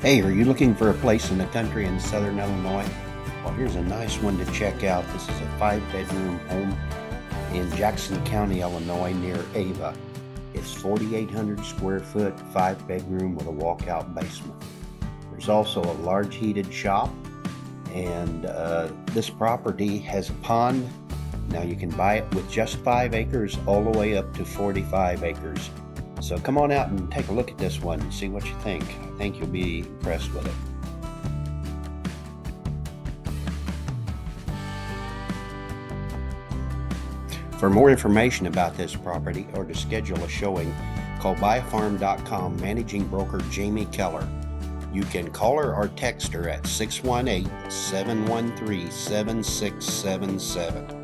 Hey, are you looking for a place in the country in southern Illinois? Well, here's a nice one to check out. This is a 5-bedroom home in Jackson County, Illinois, near Ava. It's 4,800 square foot, 5-bedroom with a walkout basement. There's also a large heated shop, and this property has a pond. Now you can buy it with just 5 acres all the way up to 45 acres. So come on out and take a look at this one and see what you think. I think you'll be impressed with it. For more information about this property or to schedule a showing, call buyafarm.com managing broker Jamie Keller. You can call her or text her at 618-713-7677.